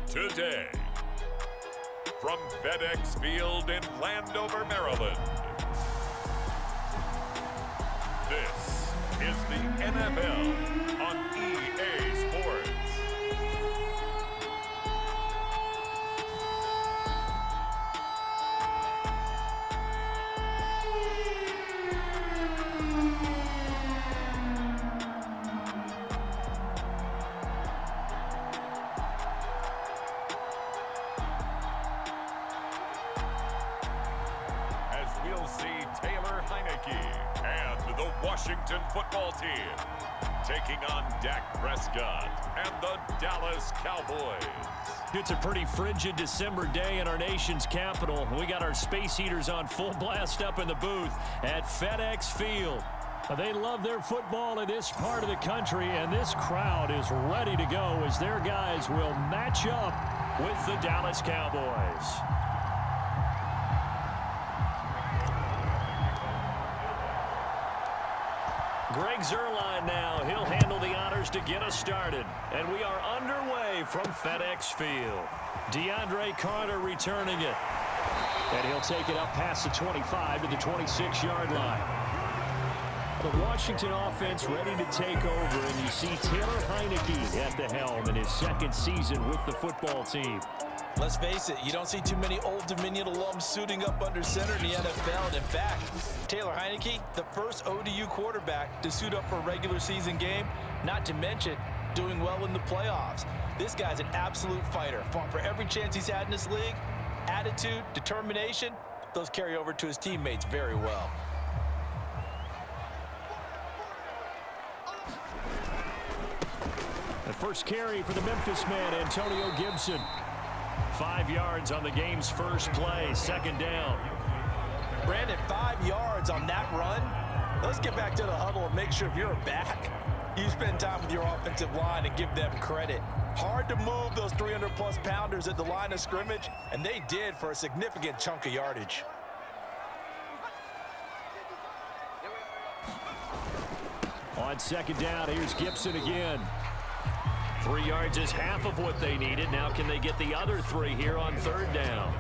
today. From FedEx Field in Landover, Maryland, this is the NFL on EA Sports. And the Washington football team taking on Dak Prescott and the Dallas Cowboys. It's a pretty frigid December day in our nation's capital. We got our space heaters on full blast up in the booth at FedEx Field. They love their football in this part of the country, and this crowd is ready to go as their guys will match up with the Dallas Cowboys. Greg Zuerlein now. He'll handle the honors to get us started. And we are underway from FedEx Field. DeAndre Carter returning it. And he'll take it up past the 25 to the 26-yard line. The Washington offense ready to take over, and you see Taylor Heineke at the helm in his second season with the football team. Let's face it, you don't see too many Old Dominion alums suiting up under center in the NFL. And in fact, Taylor Heineke, the first ODU quarterback to suit up for a regular season game, not to mention doing well in the playoffs. This guy's an absolute fighter. Fought for every chance he's had in this league. Attitude, determination, those carry over to his teammates very well. The first carry for the Memphis man, Antonio Gibson. 5 yards on the game's first play, second down. Brandon, 5 yards on that run. Let's get back to the huddle and make sure if you're a back, you spend time with your offensive line and give them credit. Hard to move those 300-plus pounders at the line of scrimmage, and they did for a significant chunk of yardage. On second down, here's Gibson again. 3 yards is half of what they needed. Now can they get the other 3 here on third down?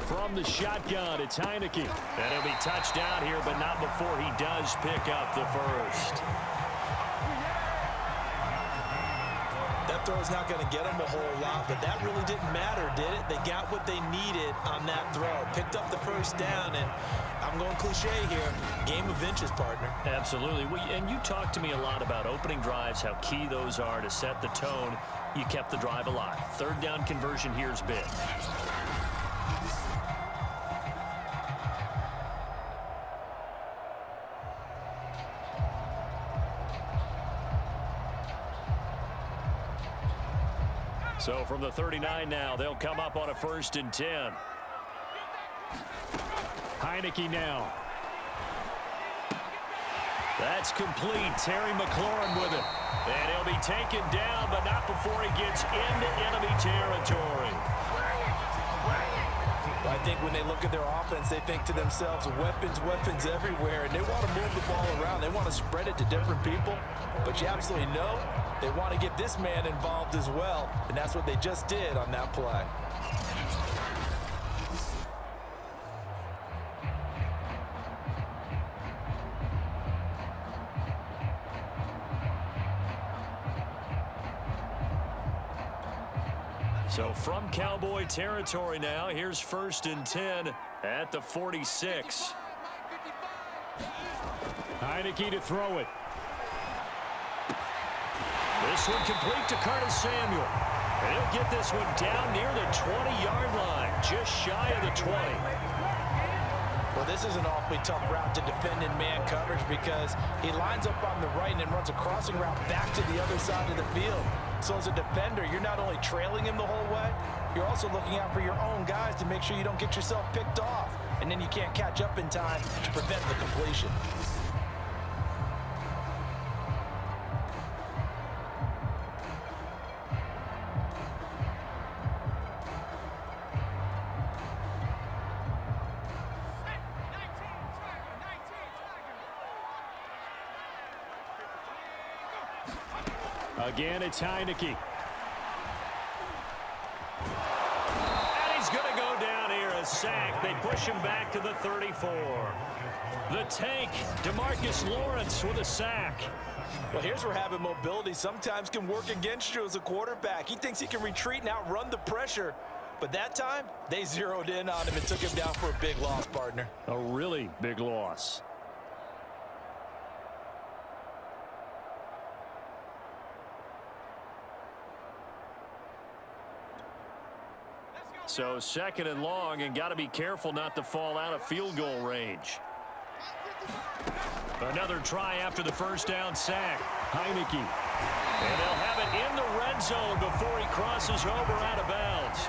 From the shotgun, it's Heineke. And it'll be touchdown here, but not before he does pick up the first. That throw's not going to get them a whole lot, but that really didn't matter, did it? They got what they needed on that throw. Picked up the first down, and I'm going cliche here. Game of inches, partner. Absolutely. And you talked to me a lot about opening drives, how key those are to set the tone. You kept the drive alive. Third down conversion here is big. So from the 39 now, they'll come up on a 1st and 10. Heineke now. That's complete. Terry McLaurin with it. And he'll be taken down, but not before he gets into enemy territory. I think when they look at their offense, they think to themselves, weapons, weapons everywhere, and they want to move the ball around. They want to spread it to different people, but you absolutely know they want to get this man involved as well, and that's what they just did on that play. So from Cowboy territory now, here's 1st and 10 at the 46. Heineke to throw it. This one complete to Curtis Samuel. And he'll get this one down near the 20-yard line, just shy of the 20. Well, this is an awfully tough route to defend in man coverage because he lines up on the right and then runs a crossing route back to the other side of the field. So as a defender, you're not only trailing him the whole way, you're also looking out for your own guys to make sure you don't get yourself picked off. And then you can't catch up in time to prevent the completion. Again, it's Heineke. And he's going to go down here, a sack. They push him back to the 34. The tank, DeMarcus Lawrence with a sack. Well, here's where having mobility sometimes can work against you as a quarterback. He thinks he can retreat and outrun the pressure. But that time, they zeroed in on him and took him down for a big loss, partner. A really big loss. So second and long, and got to be careful not to fall out of field goal range. Another try after the first down sack. Heineke. And they'll have it in the red zone before he crosses over out of bounds.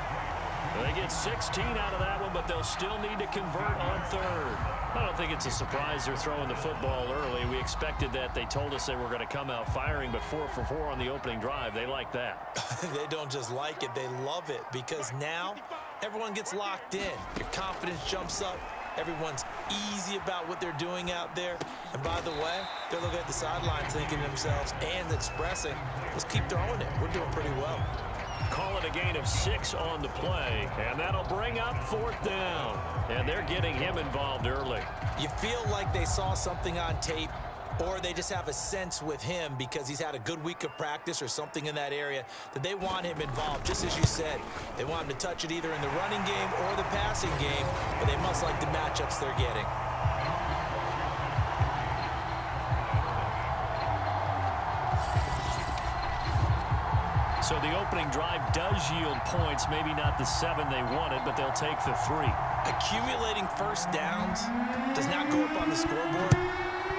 They get 16 out of that one, but they'll still need to convert on third. I don't think it's a surprise they're throwing the football early. We expected that. They told us they were going to come out firing, but 4 for 4 on the opening drive. They like that. They don't just like it, they love it, because now everyone gets locked in. Your confidence jumps up. Everyone's easy about what they're doing out there. And by the way, they're looking at the sidelines thinking to themselves and expressing, let's keep throwing it. We're doing pretty well. Call it a gain of 6 on the play, and that'll bring up 4th down. And they're getting him involved early. You feel like they saw something on tape, or they just have a sense with him because he's had a good week of practice or something in that area that they want him involved, just as you said. They want him to touch it either in the running game or the passing game, but they must like the matchups they're getting. So the opening drive does yield points, maybe not the 7 they wanted, but they'll take the 3. Accumulating first downs does not go up on the scoreboard,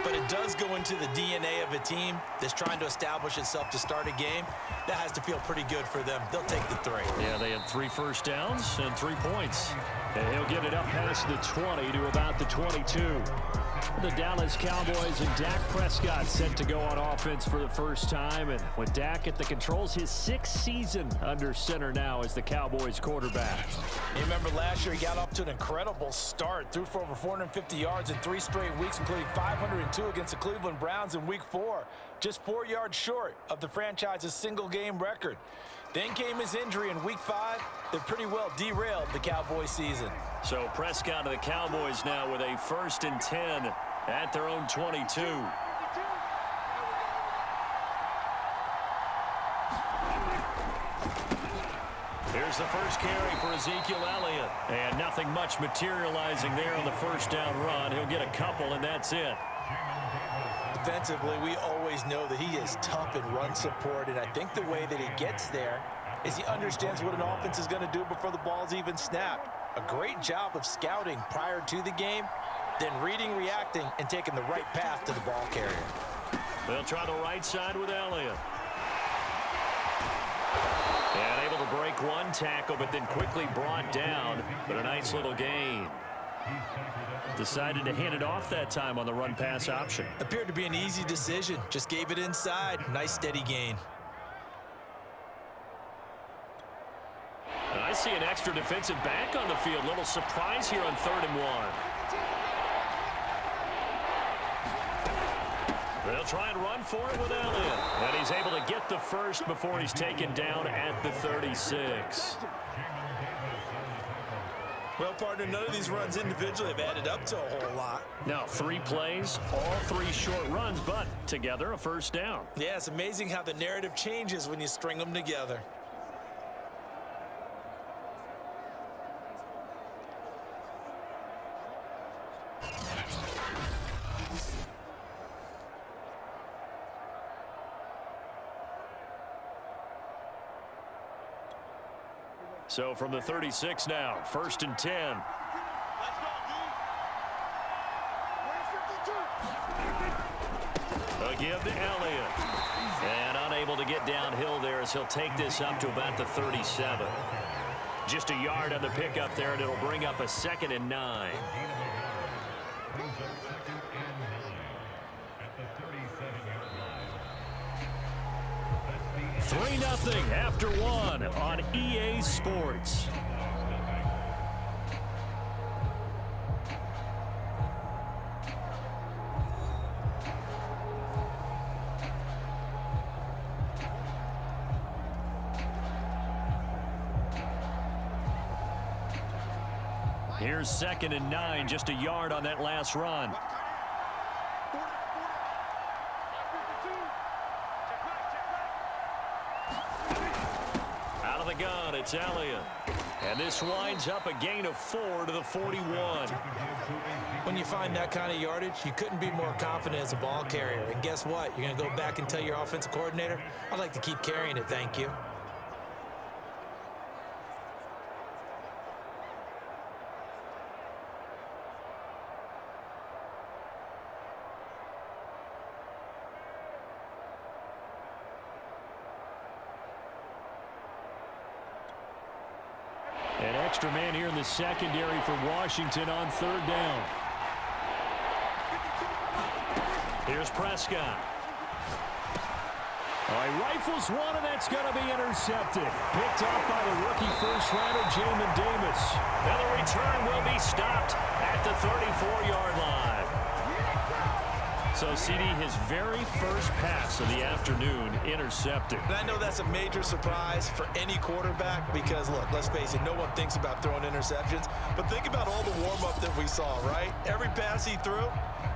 but it does go into the DNA of a team that's trying to establish itself to start a game. That has to feel pretty good for them. They'll take the 3. Yeah, they had 3 first downs and 3 points. And he'll get it up past the 20 to about the 22. The Dallas Cowboys and Dak Prescott set to go on offense for the first time. And with Dak at the controls, his 6th season under center now as the Cowboys quarterback. You remember last year he got off to an incredible start. Threw for over 450 yards in 3 straight weeks, including 502 against the Cleveland Browns in Week 4. Just 4 yards short of the franchise's single-game record. Then came his injury in Week 5 that pretty well derailed the Cowboys season. So Prescott of the Cowboys now with a 1st and 10 at their own 22. Here's the first carry for Ezekiel Elliott. And nothing much materializing there on the first down run. He'll get a couple, and that's it. Defensively, we always know that he is tough in run support, and I think the way that he gets there is he understands what an offense is going to do before the ball's even snapped. A great job of scouting prior to the game, then reading, reacting, and taking the right path to the ball carrier. They'll try the right side with Elliott. And able to break one tackle, but then quickly brought down. But a nice little gain. Decided to hand it off that time on the run-pass option. Appeared to be an easy decision. Just gave it inside. Nice, steady gain. And I see an extra defensive back on the field. Little surprise here on 3rd and 1. They'll try and run for it with Elliott. And he's able to get the first before he's taken down at the 36. Well, partner, none of these runs individually have added up to a whole lot. Now, 3 plays, all 3 short runs, but together a first down. Yeah, it's amazing how the narrative changes when you string them together. So from the 36 now, 1st and 10. A give to Elliott. And unable to get downhill there as he'll take this up to about the 37. Just a yard on the pickup there, and it'll bring up a 2nd and 9. Three 3-0 after 1 on EA Sports. Here's 2nd and 9, just a yard on that last run. Out of the gun, it's Elliott. And this winds up a gain of 4 to the 41. When you find that kind of yardage, you couldn't be more confident as a ball carrier. And guess what? You're going to go back and tell your offensive coordinator, I'd like to keep carrying it, thank you. An extra man here in the secondary for Washington on 3rd down. Here's Prescott. All right, rifles one, and that's going to be intercepted. Picked off by the rookie first-rounder, Jamin Davis. And the return will be stopped at the 34-yard line. So, CD, his very first pass of the afternoon intercepted. And I know that's a major surprise for any quarterback because, look, let's face it, no one thinks about throwing interceptions. But think about all the warm-up that we saw, right? Every pass he threw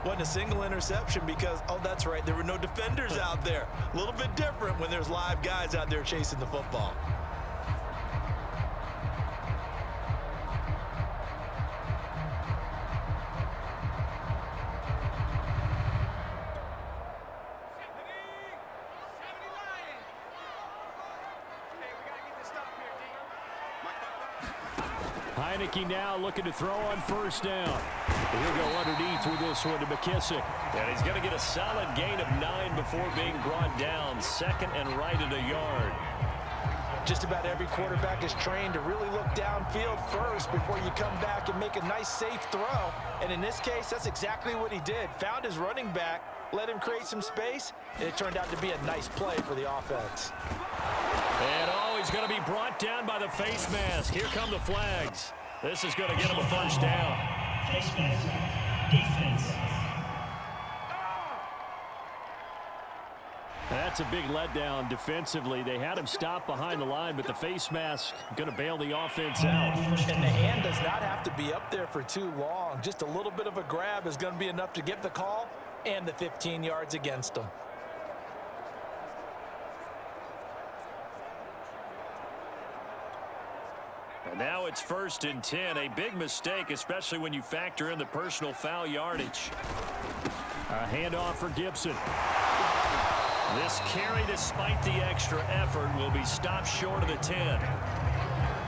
wasn't a single interception because, oh, that's right, there were no defenders out there. A little bit different when there's live guys out there chasing the football. Heineke now looking to throw on 1st down. He'll go underneath with this one to McKissick. And he's going to get a solid gain of 9 before being brought down. 2nd and right at a yard. Just about every quarterback is trained to really look downfield first before you come back and make a nice, safe throw. And in this case, that's exactly what he did. Found his running back, let him create some space, and it turned out to be a nice play for the offense. And he's going to be brought down by the face mask. Here come the flags. This is going to get him a 1st down. Face mask, defense. That's a big letdown defensively. They had him stop behind the line, but the face mask going to bail the offense out. And the hand does not have to be up there for too long. Just a little bit of a grab is going to be enough to get the call and the 15 yards against them. And now it's 1st and 10. A big mistake, especially when you factor in the personal foul yardage. A handoff for Gibson. This carry, despite the extra effort, will be stopped short of the 10.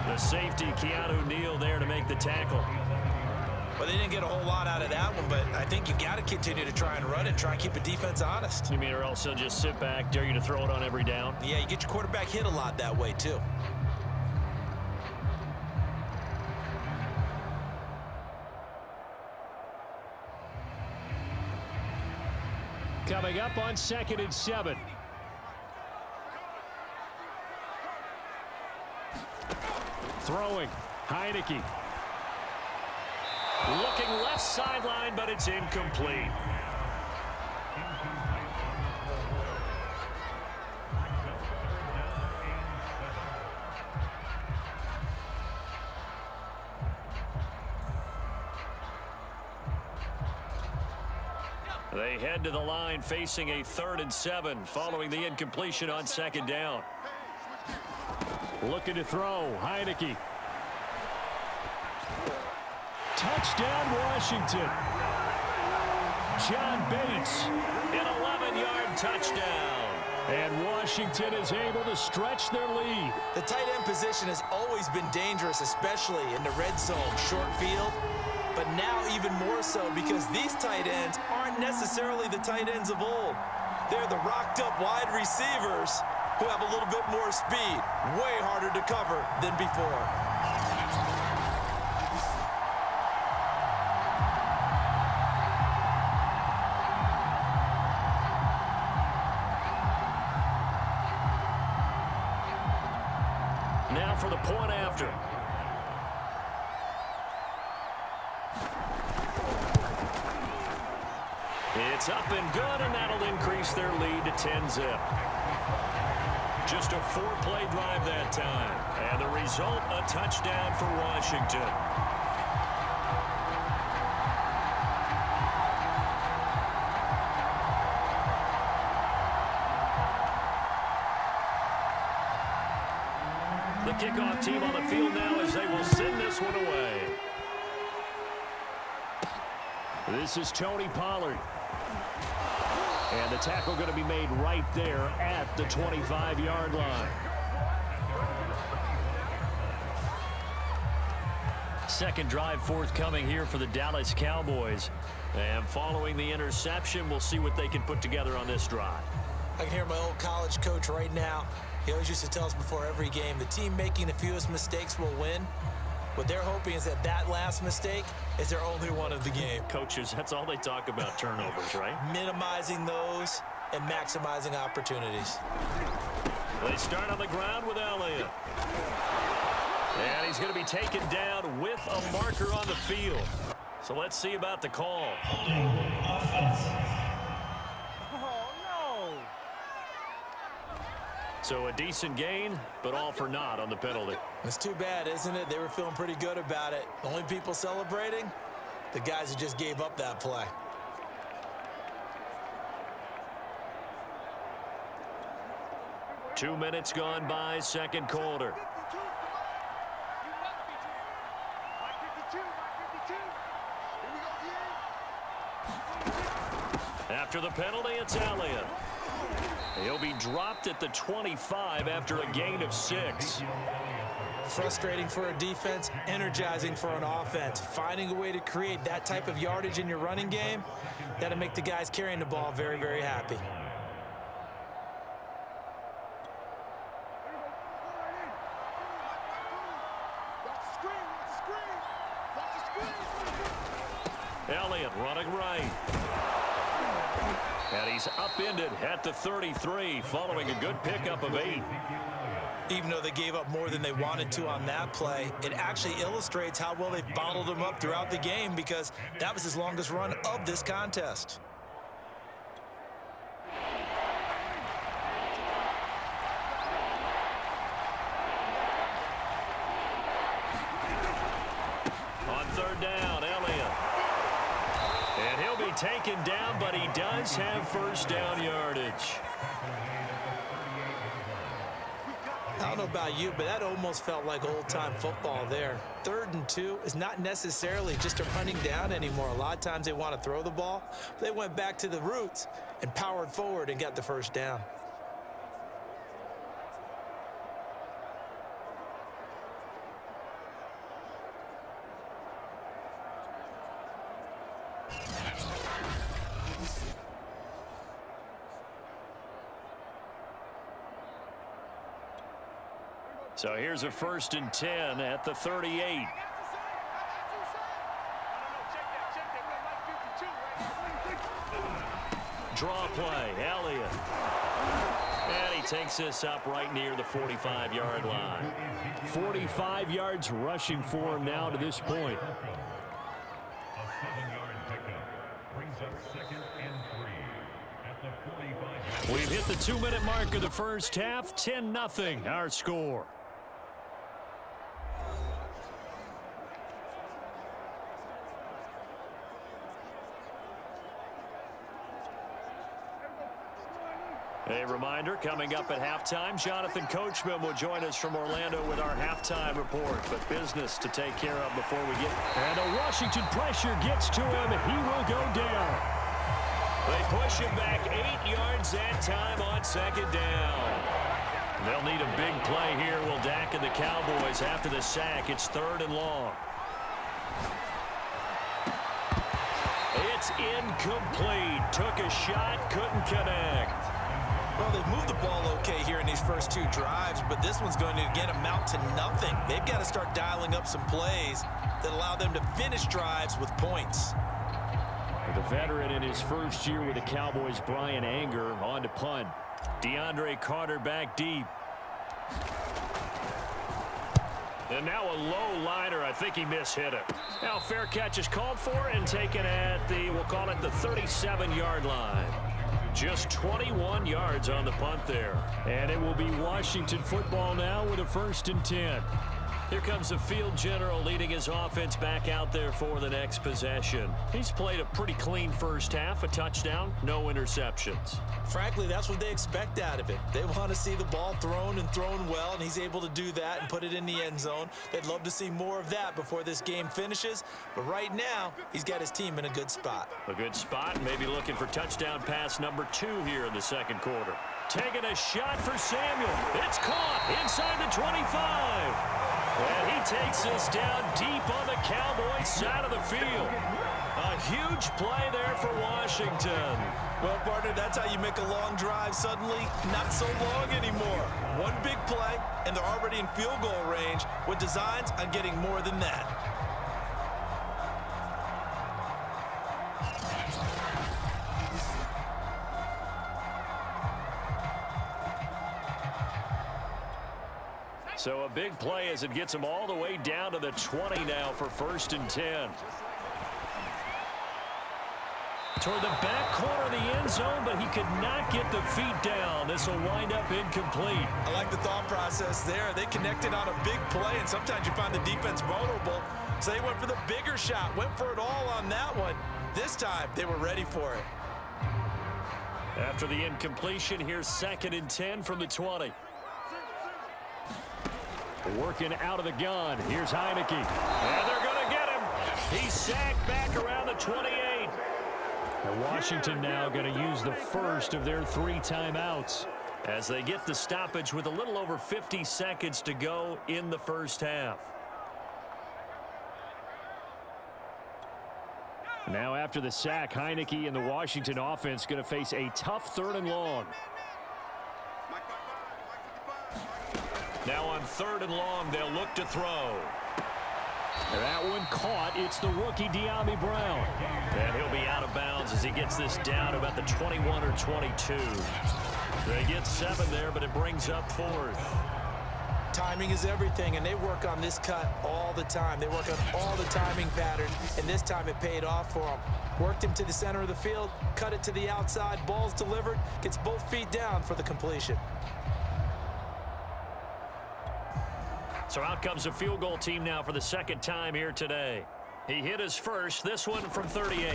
The safety, Keanu Neal, there to make the tackle. Well, they didn't get a whole lot out of that one, but I think you got to continue to try and run and try and keep the defense honest. You mean, or else they'll just sit back, dare you to throw it on every down? Yeah, you get your quarterback hit a lot that way, too. Coming up on 2nd and 7. Throwing, Heineke. Looking left sideline, but it's incomplete. They head to the line facing a 3rd and 7 following the incompletion on 2nd down. Looking to throw, Heineke. Touchdown, Washington. John Bates, an 11-yard touchdown. And Washington is able to stretch their lead. The tight end position has always been dangerous, especially in the red zone, short field. But now even more so because these tight ends aren't necessarily the tight ends of old. They're the rocked-up wide receivers who have a little bit more speed, way harder to cover than before. Now for the point after. It's up and good, and that'll increase their lead to 10-zip. Just a 4-play drive that time. And the result, a touchdown for Washington. The kickoff team on the field now as they will send this one away. This is Tony Pollard. And the tackle going to be made right there at the 25-yard line. Second drive forthcoming here for the Dallas Cowboys. And following the interception, we'll see what they can put together on this drive. I can hear my old college coach right now. He always used to tell us before every game, the team making the fewest mistakes will win. What they're hoping is that last mistake is their only one of the game. Coaches, that's all they talk about, turnovers, right? Minimizing those and maximizing opportunities. They start on the ground with Elliott. And he's going to be taken down with a marker on the field. So let's see about the call. So a decent gain, but all for naught on the penalty. It's too bad, isn't it? They were feeling pretty good about it. The only people celebrating, the guys who just gave up that play. Two minutes gone by, second quarter. After the penalty, it's Elliott. He'll be dropped at the 25 after a gain of 6. Frustrating for a defense, energizing for an offense. Finding a way to create that type of yardage in your running game, that'll make the guys carrying the ball very, very happy. Elliott running right. And he's upended at the 33 following a good pickup of 8. Even though they gave up more than they wanted to on that play, it actually illustrates how well they've bottled them up throughout the game because that was his longest run of this contest. On third down, Elliott. And he'll be taken down, but he does have first down yardage. I don't know about you, but that almost felt like old-time football there. 3rd and 2 is not necessarily just a running down anymore. A lot of times they want to throw the ball. They went back to the roots and powered forward and got the first down. So here's a 1st and 10 at the 38. Draw play, Elliott. And he takes this up right near the 45-yard line. 45 yards rushing for him now to this point. We've hit the 2-minute mark of the first half. 10-0 our score. A reminder, coming up at halftime, Jonathan Coachman will join us from Orlando with our halftime report. But business to take care of before we get... And the Washington pressure gets to him. He will go down. They push him back 8 yards that time on second down. They'll need a big play here, will Dak and the Cowboys after the sack. It's 3rd and long. It's incomplete. Took a shot, couldn't connect. Well, they've moved the ball okay here in these first 2 drives, but this one's going to, again, amount to nothing. They've got to start dialing up some plays that allow them to finish drives with points. The veteran in his first year with the Cowboys, Brian Anger, on to punt. DeAndre Carter back deep. And now a low liner. I think he mishit it. Now fair catch is called for and taken at the, we'll call it the 37-yard line. Just 21 yards on the punt there. And it will be Washington football now with a 1st and 10. Here comes the field general leading his offense back out there for the next possession. He's played a pretty clean first half, a touchdown, no interceptions. Frankly, that's what they expect out of it. They want to see the ball thrown and thrown well, and he's able to do that and put it in the end zone. They'd love to see more of that before this game finishes, but right now, he's got his team in a good spot. A good spot, maybe looking for touchdown pass number 2 here in the second quarter. Taking a shot for Samuel. It's caught inside the 25. And he takes this down deep on the Cowboys side of the field. A huge play there for Washington. Well, partner, that's how you make a long drive suddenly not so long anymore. One big play, and they're already in field goal range with designs on getting more than that. So a big play as it gets him all the way down to the 20 now for 1st and 10. Toward the back corner of the end zone, but he could not get the feet down. This will wind up incomplete. I like the thought process there. They connected on a big play, and sometimes you find the defense vulnerable. So they went for the bigger shot, went for it all on that one. This time, they were ready for it. After the incompletion, here's 2nd and 10 from the 20. Working out of the gun. Here's Heineke. And they're going to get him. He's sacked back around the 28. And Washington now going to use the first of their 3 timeouts as they get the stoppage with a little over 50 seconds to go in the first half. Now after the sack, Heineke and the Washington offense going to face a tough 3rd and long. Now on 3rd and long, they'll look to throw. That one caught. It's the rookie De'Ami Brown. And he'll be out of bounds as he gets this down about the 21 or 22. They get 7 there, but it brings up 4th. Timing is everything, and they work on this cut all the time. They work on all the timing patterns, and this time it paid off for them. Worked him to the center of the field, cut it to the outside, ball's delivered, gets both feet down for the completion. So out comes a field goal team now for the 2nd time here today. He hit his first, this one from 38.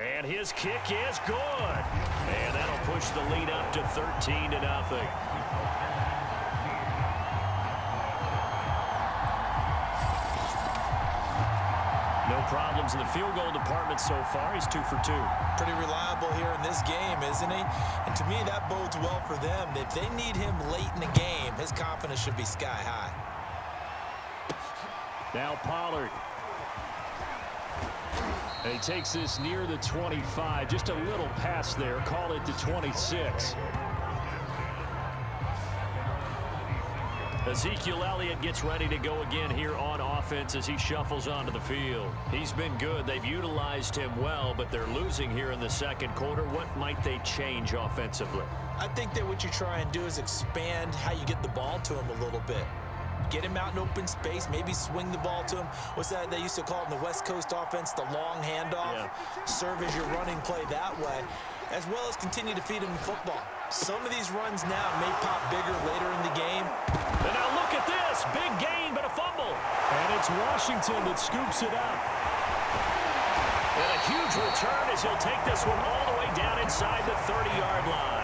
And his kick is good. And that'll push the lead up to 13-0. No problems in the field goal department so far. He's 2 for 2. Pretty reliable here in this game, isn't he? And to me, that bodes well for them. If they need him late in the game, his confidence should be sky high. Now Pollard. And he takes this near the 25. Just a little pass there. Call it the 26. Ezekiel Elliott gets ready to go again here on offense as he shuffles onto the field. He's been good. They've utilized him well, but they're losing here in the second quarter. What might they change offensively? I think that what you try and do is expand how you get the ball to him a little bit. Get him out in open space, maybe swing the ball to him. What's that they used to call in the West Coast offense, the long handoff? Yeah. Serve as your running play that way, as well as continue to feed him the football. Some of these runs now may pop bigger later in the game. And now look at this. Big gain, but a fumble. And it's Washington that scoops it up. And a huge return as he'll take this one all the way down inside the 30-yard line.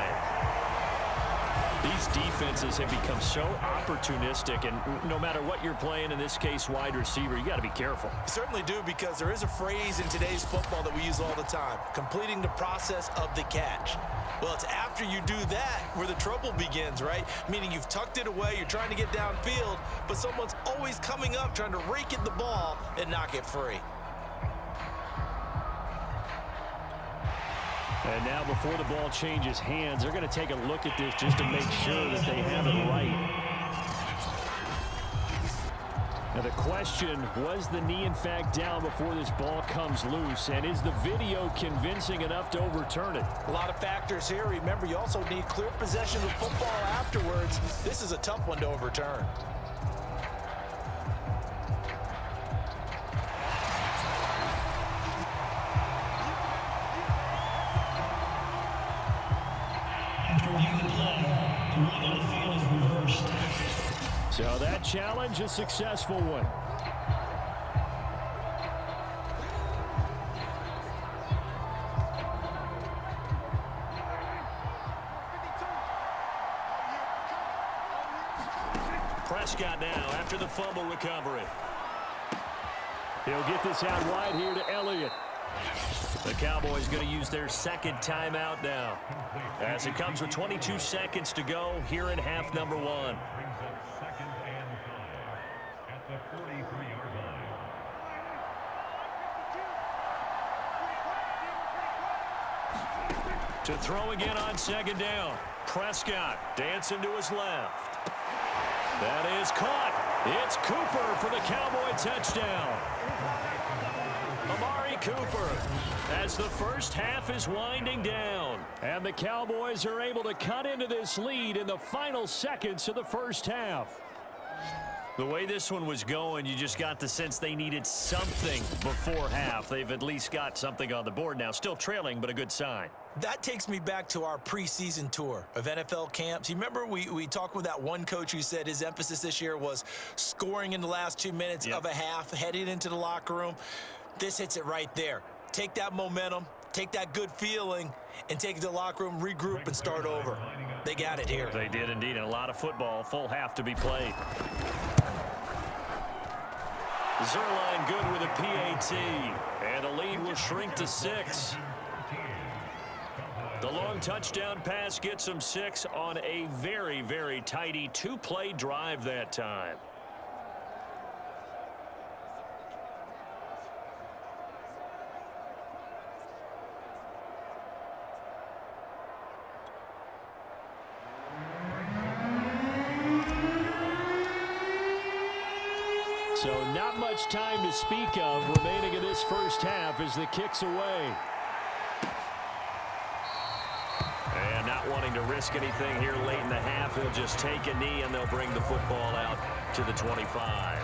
These defenses have become so opportunistic, and no matter what you're playing, in this case wide receiver, you got to be careful. You certainly do, because there is a phrase in today's football that we use all the time: completing the process of the catch. Well, it's after you do that where the trouble begins, right? Meaning you've tucked it away, you're trying to get downfield, but someone's always coming up trying to rake at the ball and knock it free. And now before the ball changes hands, they're going to take a look at this just to make sure that they have it right. Now the question, was the knee in fact down before this ball comes loose? And is the video convincing enough to overturn it? A lot of factors here. Remember, you also need clear possession of football afterwards. This is a tough one to overturn. So that challenge, a successful one. Prescott now after the fumble recovery. He'll get this out wide here to Elliott. The Cowboys going to use their second timeout now, as it comes with 22 seconds to go here in half number 1. To throw again on second down. Prescott dancing to his left. That is caught. It's Cooper for the Cowboy touchdown. Amari Cooper, as the first half is winding down. And the Cowboys are able to cut into this lead in the final seconds of the first half. The way this one was going, you just got the sense they needed something before half. They've at least got something on the board now. Still trailing, but a good sign. That takes me back to our preseason tour of NFL camps. You remember we talked with that one coach who said his emphasis this year was scoring in the last 2 minutes of a half, heading into the locker room. This hits it right there. Take that momentum, take that good feeling, and take it to the locker room, regroup, and start over. They got it here. They did indeed, and a lot of football, full half to be played. Zerline good with a PAT, and the lead will shrink to 6. The long touchdown pass gets them 6 on a very, very tidy 2-play drive that time. So not much time to speak of remaining in this first half as the kick's away. And not wanting to risk anything here late in the half, he'll just take a knee and they'll bring the football out to the 25.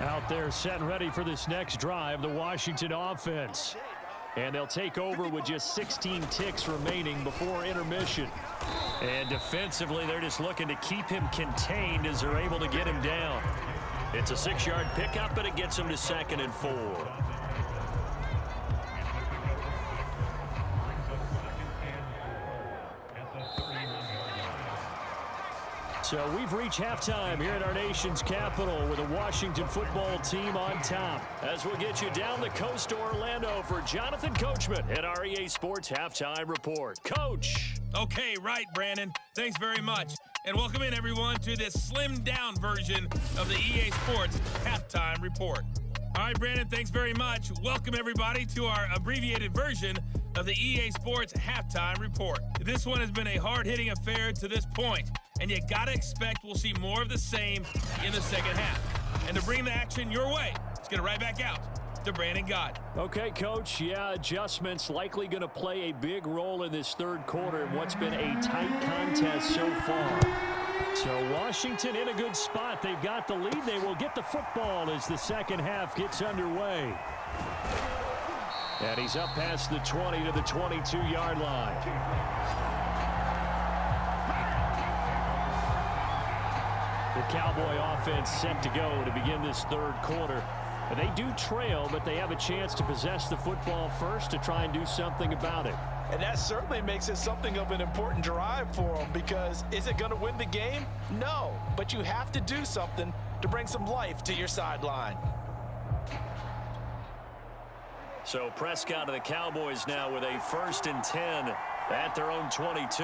Out there set and ready for this next drive, the Washington offense. And they'll take over with just 16 ticks remaining before intermission. And defensively, they're just looking to keep him contained as they're able to get him down. It's a 6-yard pickup, and it gets him to 2nd and 4. So we've reached halftime here at our nation's capital with the Washington football team on top. As we'll get you down the coast to Orlando for Jonathan Coachman at our EA Sports Halftime Report. Coach. Okay, right, Brandon. Thanks very much. And welcome in, everyone, to this slimmed-down version of the EA Sports Halftime Report. All right, Brandon, thanks very much. Welcome, everybody, to our abbreviated version of the EA Sports Halftime Report. This one has been a hard-hitting affair to this point, and you got to expect we'll see more of the same in the second half. And to bring the action your way, let's get it right back out to Brandon Gott. Okay, Coach. Yeah, adjustments likely going to play a big role in this third quarter in what's been a tight contest so far. So Washington in a good spot. They've got the lead. They will get the football as the second half gets underway. And he's up past the 20 to the 22-yard line. The Cowboy offense set to go to begin this third quarter. They do trail, but they have a chance to possess the football first to try and do something about it. And that certainly makes it something of an important drive for them, because is it going to win the game? No, but you have to do something to bring some life to your sideline. So Prescott and the Cowboys now with a 1st and 10 at their own 22.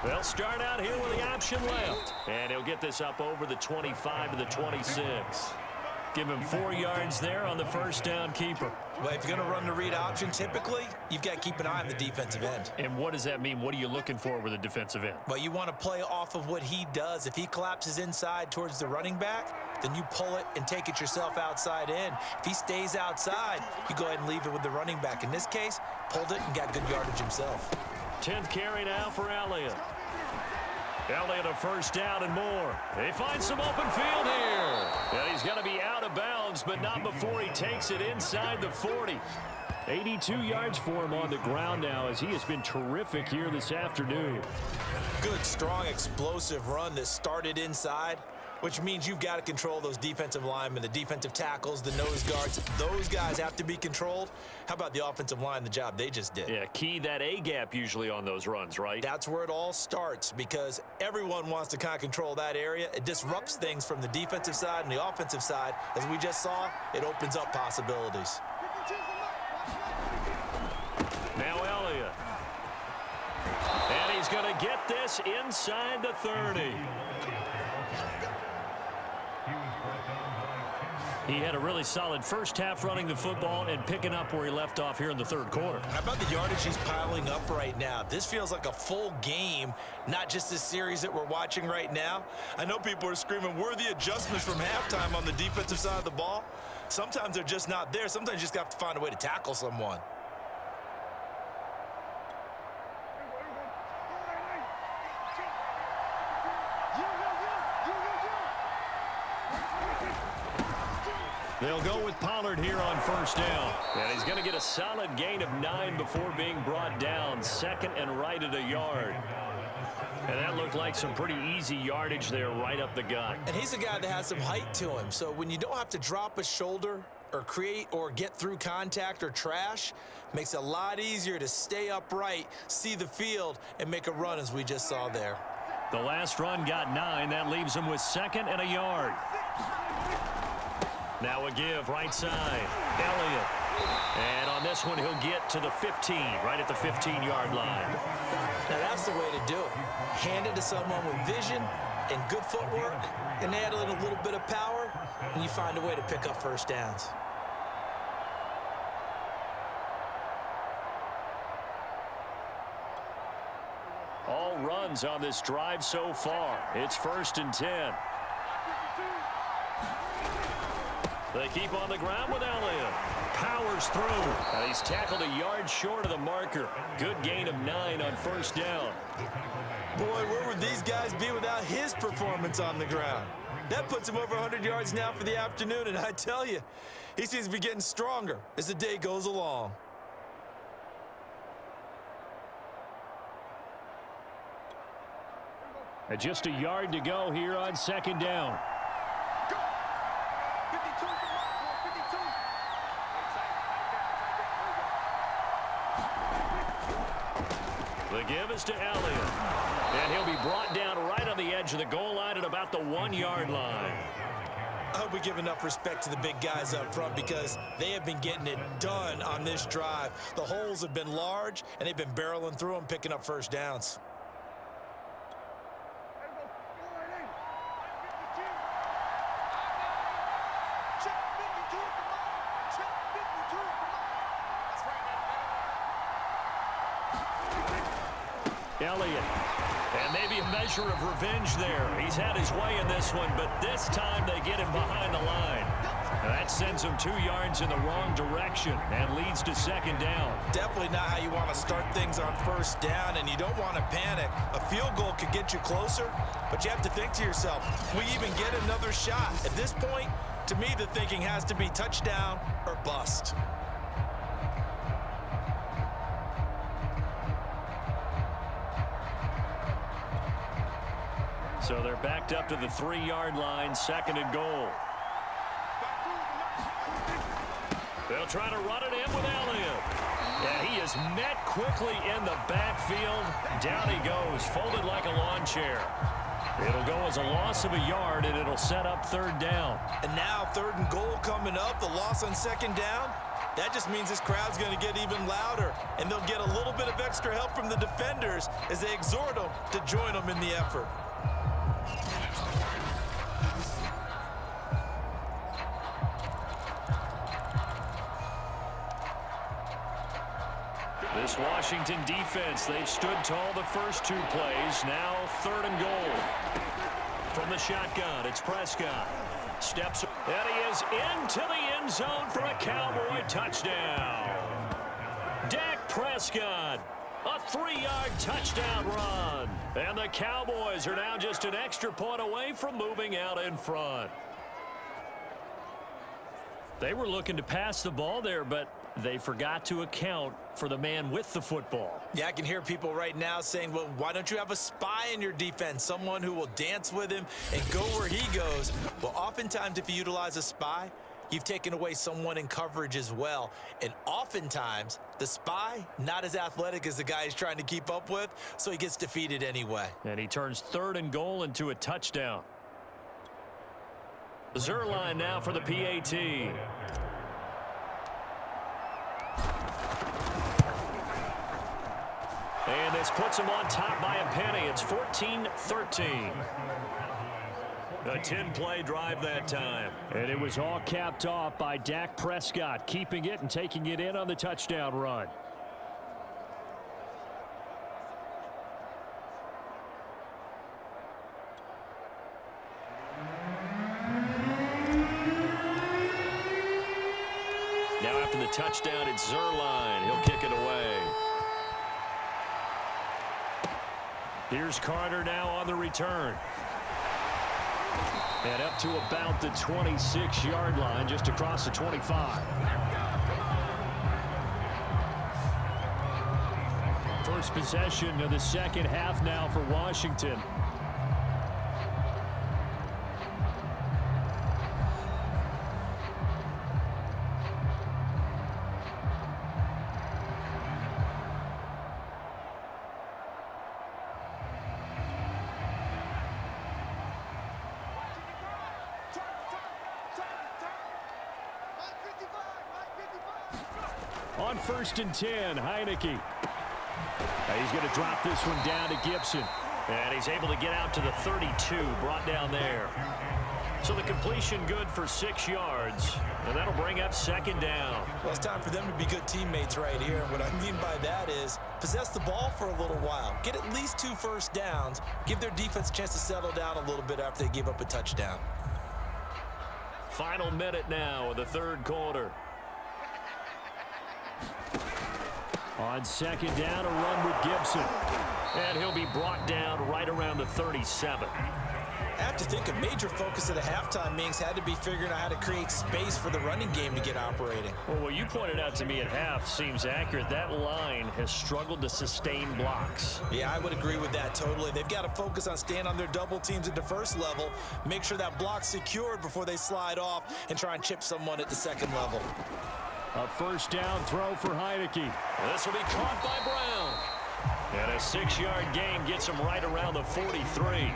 They'll start out here with the option left. And he'll get this up over the 25 to the 26. Give him 4 yards there on the first down keeper. Well, if you're going to run the read option, typically, you've got to keep an eye on the defensive end. And what does that mean? What are you looking for with a defensive end? Well, you want to play off of what he does. If he collapses inside towards the running back, then you pull it and take it yourself outside in. If he stays outside, you go ahead and leave it with the running back. In this case, pulled it and got good yardage himself. 10th carry now for Elliott. Elliott a first down and more. They find some open field here. And he's going to be out of bounds, but not before he takes it inside the 40. 82 yards for him on the ground now as he has been terrific here this afternoon. Good, strong, explosive run that started inside, which means you've got to control those defensive linemen, the defensive tackles, the nose guards. Those guys have to be controlled. How about the offensive line, the job they just did? Yeah, key that A-gap usually on those runs, right? That's where it all starts because everyone wants to kind of control that area. It disrupts things from the defensive side and the offensive side. As we just saw, it opens up possibilities. Now Elliott. And he's going to get this inside the 30. He had a really solid first half running the football and picking up where he left off here in the third quarter. How about the yardage he's piling up right now? This feels like a full game, not just this series that we're watching right now. I know people are screaming, where are the adjustments from halftime on the defensive side of the ball? Sometimes they're just not there. Sometimes you just have to find a way to tackle someone. They'll go with Pollard here on first down. And he's going to get a solid gain of 9 before being brought down. Second and right at a yard. And that looked like some pretty easy yardage there right up the gut. And he's a guy that has some height to him. So when you don't have to drop a shoulder or create or get through contact or trash, makes it a lot easier to stay upright, see the field, and make a run as we just saw there. The last run got 9. That leaves him with second and a yard. Now a give right side. Elliott. And on this one, he'll get to the 15, right at the 15-yard line. Now that's the way to do it. Hand it to someone with vision and good footwork, and add in a little bit of power, and you find a way to pick up first downs. All runs on this drive so far. It's 1st and 10. They keep on the ground with Elliott. Powers through. And he's tackled a yard short of the marker. Good gain of 9 on first down. Boy, where would these guys be without his performance on the ground? That puts him over 100 yards now for the afternoon, and I tell you, he seems to be getting stronger as the day goes along. And just a yard to go here on second down. The give is to Elliott. And he'll be brought down right on the edge of the goal line at about the 1-yard line. I hope we give enough respect to the big guys up front because they have been getting it done on this drive. The holes have been large, and they've been barreling through them, picking up first downs. Elliott. And maybe a measure of revenge there. He's had his way in this one, but this time they get him behind the line. That sends him 2 yards in the wrong direction and leads to second down. Definitely not how you want to start things on first down, and you don't want to panic. A field goal could get you closer, but you have to think to yourself, we even get another shot. At this point, to me, the thinking has to be touchdown or bust. So they're backed up to the 3-yard line, second and goal. They'll try to run it in with Elliott. And he is met quickly in the backfield. Down he goes, folded like a lawn chair. It'll go as a loss of a yard, and it'll set up third down. And now third and goal coming up, the loss on second down. That just means this crowd's going to get even louder, and they'll get a little bit of extra help from the defenders as they exhort them to join them in the effort. This Washington defense, they've stood tall the first 2 plays. Now third and goal. From the shotgun, it's Prescott. Steps, and he is into the end zone for a Cowboy touchdown. Dak Prescott, a 3-yard touchdown run. And the Cowboys are now just an extra point away from moving out in front. They were looking to pass the ball there, but they forgot to account for the man with the football. Yeah, I can hear people right now saying, well, why don't you have a spy in your defense, someone who will dance with him and go where he goes? Well, oftentimes if you utilize a spy, you've taken away someone in coverage as well. And oftentimes, the spy, not as athletic as the guy he's trying to keep up with, so he gets defeated anyway. And he turns 3rd and goal into a touchdown. Zerline now for the PAT. And this puts him on top by a penny. It's 14-13. A 10-play drive that time. And it was all capped off by Dak Prescott, keeping it and taking it in on the touchdown run. Now after the touchdown, it's Zerline. He'll kick it away. Here's Carter now on the return. And up to about the 26-yard line, just across the 25. First possession of the second half now for Washington. On 1st and 10, Heineke. He's going to drop this one down to Gibson. And he's able to get out to the 32, brought down there. So the completion good for 6 yards. And that'll bring up 2nd down. Well, it's time for them to be good teammates right here. And what I mean by that is possess the ball for a little while. Get at least 2 first downs. Give their defense a chance to settle down a little bit after they give up a touchdown. Final minute now of the 3rd quarter. On 2nd down, a run with Gibson. And he'll be brought down right around the 37. I have to think a major focus of the halftime meetings had to be figuring out how to create space for the running game to get operating. Well, what you pointed out to me at half seems accurate. That line has struggled to sustain blocks. Yeah, I would agree with that totally. They've got to focus on staying on their double teams at the first level, make sure that block's secured before they slide off and try and chip someone at the 2nd level. A 1st down throw for Heineke. This will be caught by Brown. And a 6-yard gain gets him right around the 43.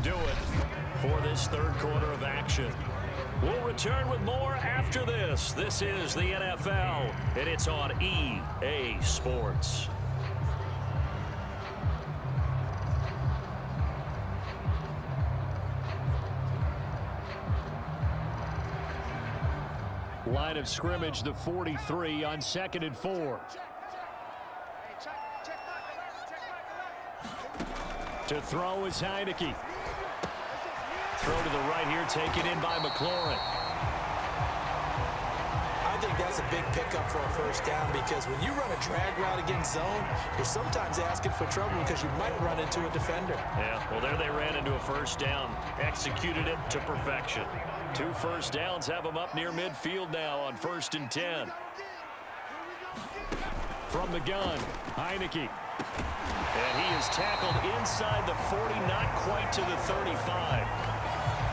Do it for this 3rd quarter of action. We'll return with more after this. This is the NFL, and it's on EA Sports. Line of scrimmage, the 43 on 2nd and 4. To throw is Heineke. Throw to the right here, taken in by McLaurin. I think that's a big pickup for a 1st down because when you run a drag route against zone, you're sometimes asking for trouble because you might run into a defender. Yeah, well, there they ran into a 1st down. Executed it to perfection. 2 first downs have them up near midfield now on 1st and 10. From the gun, Heineke. And he is tackled inside the 40, not quite to the 35.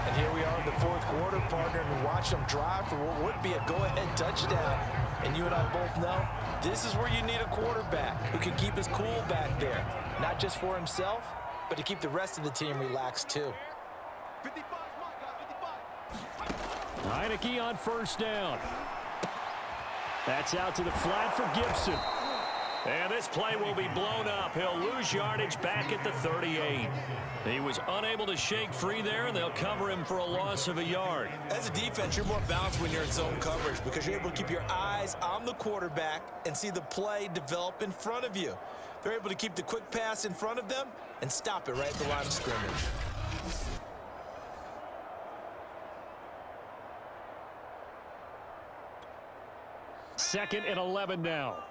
And here we are in the 4th quarter, partner, and watch them drive for what would be a go-ahead touchdown. And you and I both know this is where you need a quarterback who can keep his cool back there, not just for himself, but to keep the rest of the team relaxed too. Heineke on 1st down. That's out to the flat for Gibson. And this play will be blown up. He'll lose yardage back at the 38. He was unable to shake free there, and they'll cover him for a loss of a yard. As a defense, you're more balanced when you're in zone coverage because you're able to keep your eyes on the quarterback and see the play develop in front of you. They're able to keep the quick pass in front of them and stop it right at the line of scrimmage. Second and 11 now.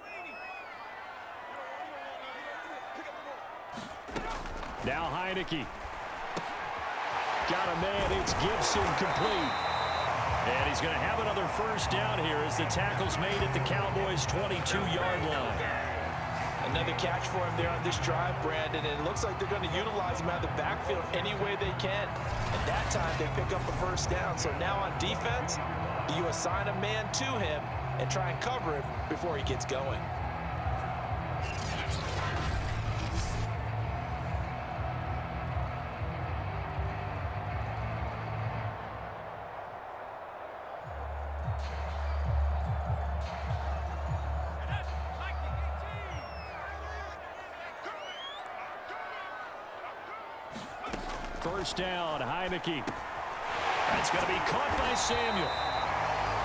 Now Heineke. Got a man. It's Gibson complete. And he's going to have another first down here as the tackle's made at the Cowboys' 22-yard line. Another catch for him there on this drive, Brandon, and it looks like they're going to utilize him out of the backfield any way they can. At that time, they pick up a first down. So now on defense, do you assign a man to him and try and cover him before he gets going? First down, Heineke. That's going to be caught by Samuel.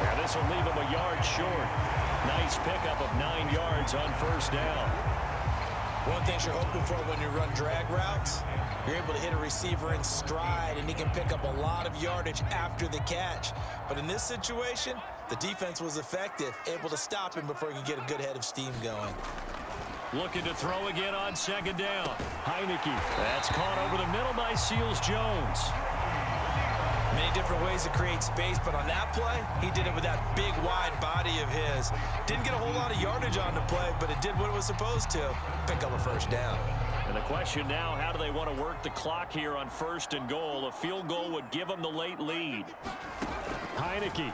And this will leave him a yard short. Nice pickup of 9 yards on first down. One thing you're hoping for when you run drag routes, you're able to hit a receiver in stride, and he can pick up a lot of yardage after the catch. But in this situation, the defense was effective, able to stop him before he could get a good head of steam going. Looking to throw again on second down. Heineke. That's caught over the middle by Seals-Jones. Many different ways to create space, but on that play, he did it with that big, wide body of his. Didn't get a whole lot of yardage on the play, but it did what it was supposed to. Pick up a first down. And the question now, how do they want to work the clock here on first and goal? A field goal would give them the late lead. Heineke.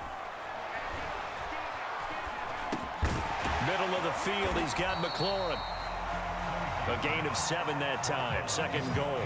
Middle of the field, he's got McLaurin. A gain of 7 that time. Second goal.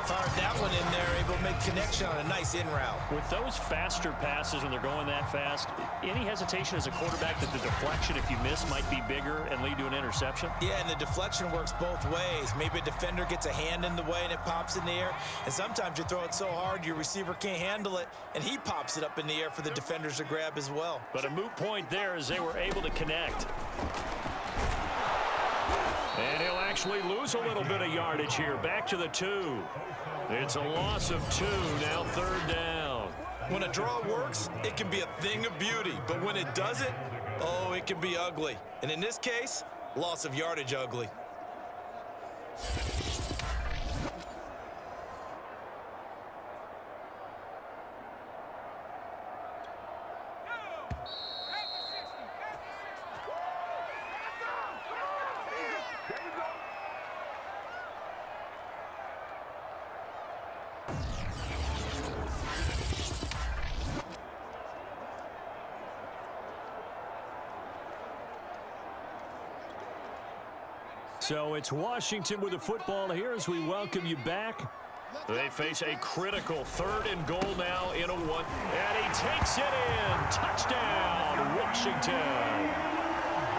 Fired that one in there, able to make connection on a nice in route. With those faster passes when they're going that fast, any hesitation as a quarterback that the deflection, if you miss, might be bigger and lead to an interception? Yeah, and the deflection works both ways. Maybe a defender gets a hand in the way and it pops in the air. And sometimes you throw it so hard your receiver can't handle it, and he pops it up in the air for the defenders to grab as well. But a moot point there as they were able to connect. And he'll actually lose a little bit of yardage here. Back to the 2. It's a loss of 2, now third down. When a draw works, it can be a thing of beauty. But when it doesn't, oh, it can be ugly. And in this case, loss of yardage ugly. So it's Washington with the football here as we welcome you back. They face a critical third and goal now in a 1. And he takes it in. Touchdown, Washington.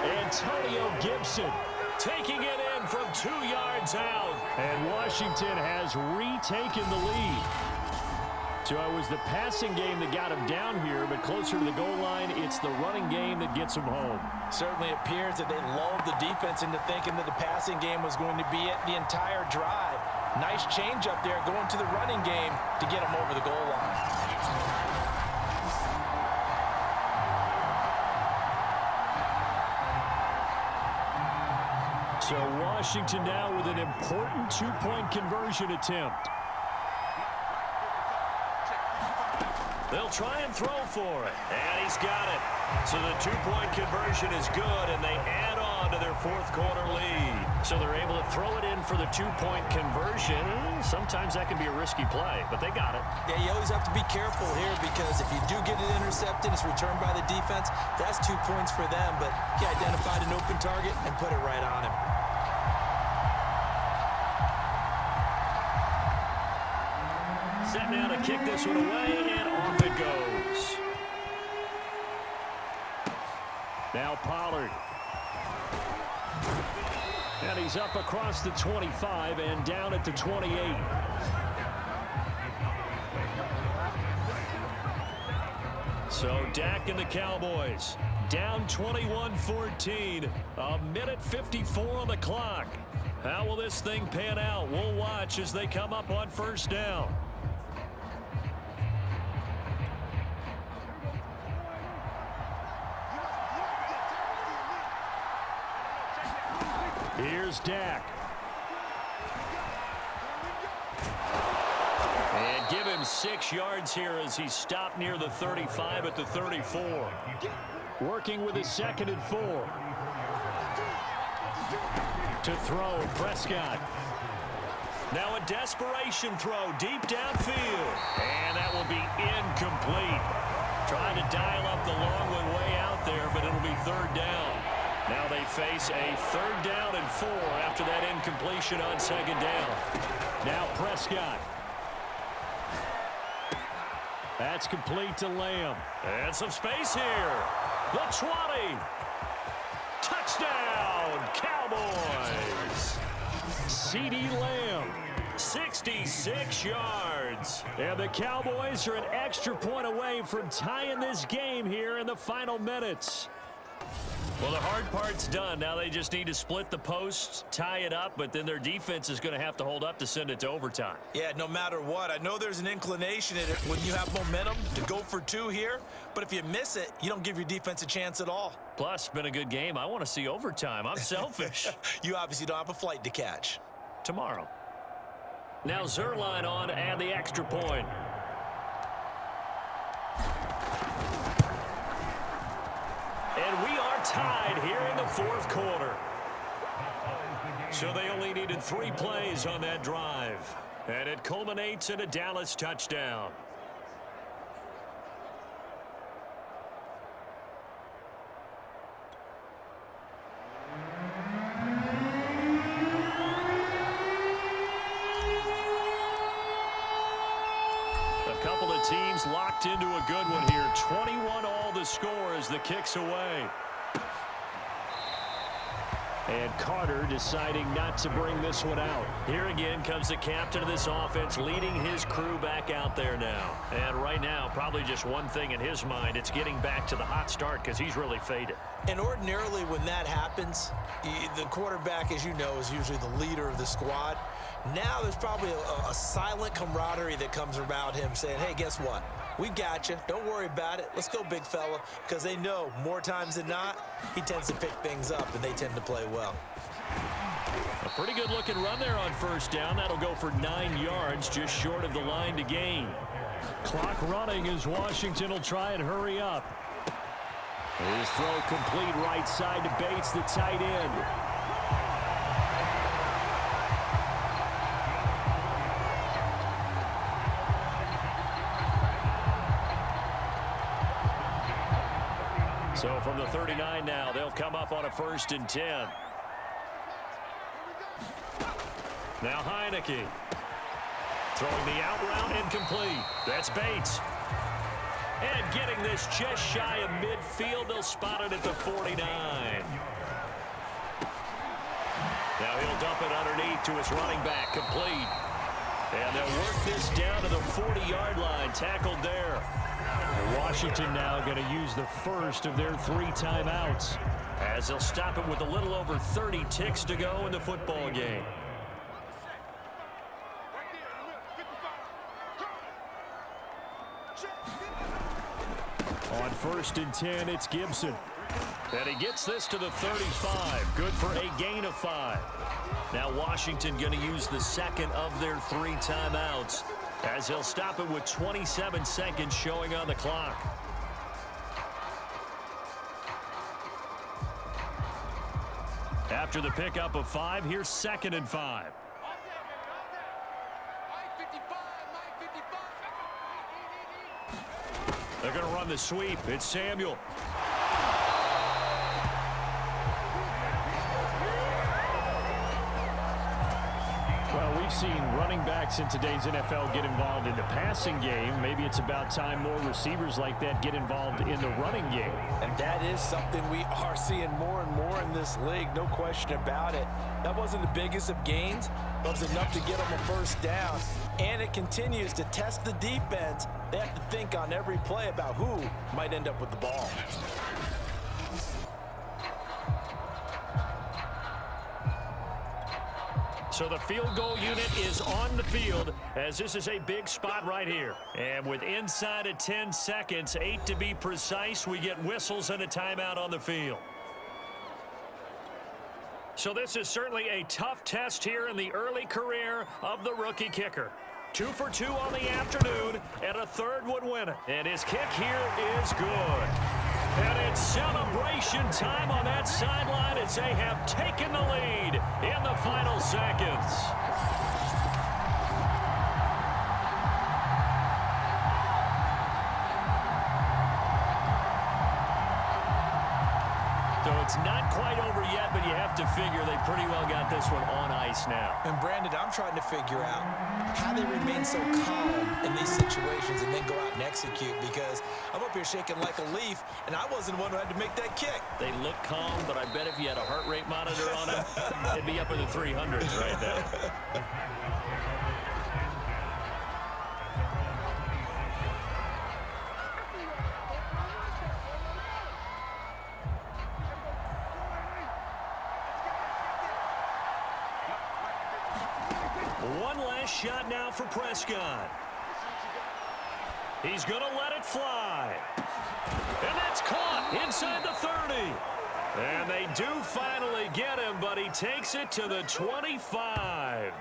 Antonio Gibson taking it in from 2 yards out. And Washington has retaken the lead. So it was the passing game that got him down here, but closer to the goal line, it's the running game that gets him home. Certainly appears that they lulled the defense into thinking that the passing game was going to be it the entire drive. Nice change up there going to the running game to get him over the goal line. So Washington now with an important 2-point conversion attempt. They'll try and throw for it. And he's got it. So the 2-point conversion is good, and they add on to their fourth quarter lead. So they're able to throw it in for the 2-point conversion. Sometimes that can be a risky play, but they got it. Yeah, you always have to be careful here because if you do get it intercepted, it's returned by the defense. That's 2 points for them, but he identified an open target and put it right on him. Set now to kick this one away, and off it goes. Now Pollard. And he's up across the 25 and down at the 28. So Dak and the Cowboys down 21-14. A minute 54 on the clock. How will this thing pan out? We'll watch as they come up on first down. Here's Dak. And give him 6 yards here as he stopped near the 35 at the 34. Working with his 2nd and 4. To throw, Prescott. Now a desperation throw deep downfield. And that will be incomplete. Trying to dial up the long one way out there, but it'll be 3rd down. Now they face a 3rd down and 4 after that incompletion on 2nd down. Now Prescott. That's complete to Lamb. And some space here. The 20. Touchdown, Cowboys. CeeDee Lamb, 66 yards. And the Cowboys are an extra point away from tying this game here in the final minutes. Well, the hard part's done. Now they just need to split the posts, tie it up, but then their defense is going to have to hold up to send it to overtime. Yeah, no matter what. I know there's an inclination in it when you have momentum to go for 2 here, but if you miss it, you don't give your defense a chance at all. Plus, been a good game. I want to see overtime. I'm selfish. You obviously don't have a flight to catch. Tomorrow. Now Zerline on and the extra point. And we are tied here in the 4th quarter. So they only needed 3 plays on that drive. And it culminates in a Dallas touchdown. A couple of teams locked into a good one here. 21 all the score as the kick's away. And Carter deciding not to bring this one out. Here again comes the captain of this offense leading his crew back out there now. And right now, probably just one thing in his mind. It's getting back to the hot start because he's really faded. And ordinarily when that happens, the quarterback, as you know, is usually the leader of the squad. Now there's probably a silent camaraderie that comes around him saying, hey, guess what? We got you. Don't worry about it. Let's go, big fella. Because they know more times than not, he tends to pick things up, and they tend to play well. A pretty good looking run there on first down. That'll go for 9 yards, just short of the line to gain. Clock running as Washington will try and hurry up. His throw complete right side to Bates, the tight end. So from the 39 now, they'll come up on a 1st and 10. Now Heineke. Throwing the out route incomplete. That's Bates. And getting this just shy of midfield. They'll spot it at the 49. Now he'll dump it underneath to his running back. Complete. And they'll work this down to the 40-yard line. Tackled there. Washington now going to use the first of their 3 timeouts as they'll stop it with a little over 30 ticks to go in the football game. On 1st and 10, it's Gibson. And he gets this to the 35. Good for a gain of 5. Now Washington going to use the 2nd of their 3 timeouts as he'll stop it with 27 seconds showing on the clock. After the pickup of 5, here's 2nd and 5. They're going to run the sweep. It's Samuel. Well, we We've seen running backs in today's NFL get involved in the passing game. Maybe it's about time more receivers like that get involved in the running game. And that is something we are seeing more and more in this league, no question about it. That wasn't the biggest of gains, but it was enough to get them a first down. And it continues to test the defense. They have to think on every play about who might end up with the ball. So the field goal unit is on the field as this is a big spot right here. And with inside of 10 seconds, 8 to be precise, we get whistles and a timeout on the field. So this is certainly a tough test here in the early career of the rookie kicker. 2 for 2 on the afternoon, and a third would win it. And his kick here is good. And it's celebration time on that sideline as they have taken the lead in the final seconds. So it's not quite over yet, but you have to figure they pretty well got this one on ice now. And Brandon, I'm trying to figure out how they remain so calm in these situations and then go out and execute, because I'm up here shaking like a leaf, and I wasn't the one who had to make that kick. They look calm, but I bet if you had a heart rate monitor on them, it'd be up in the 300s right now. One last shot now for Prescott. He's going to let it fly. And that's caught inside the 30. And they do finally get him, but he takes it to the 25.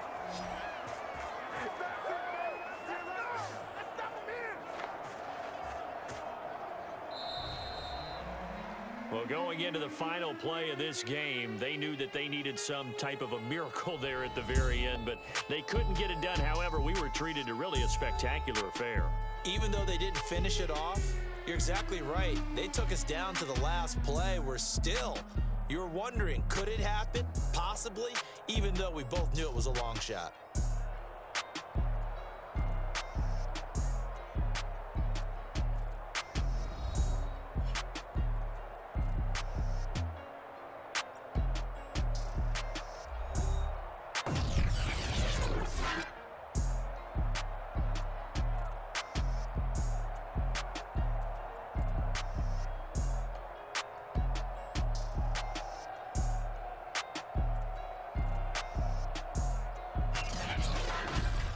Well, going into the final play of this game, they knew that they needed some type of a miracle there at the very end, but they couldn't get it done. However, we were treated to really a spectacular affair. Even though they didn't finish it off, you're exactly right. They took us down to the last play. You're wondering, could it happen? Possibly, even though we both knew it was a long shot.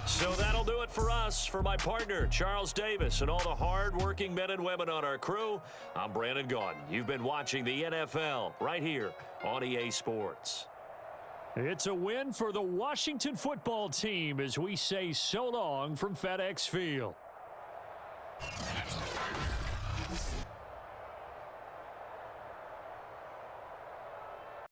So that'll do it for us. For my partner, Charles Davis, and all the hard-working men and women on our crew, I'm Brandon Gaudin. You've been watching the NFL right here on EA Sports. It's a win for the Washington football team as we say so long from FedEx Field.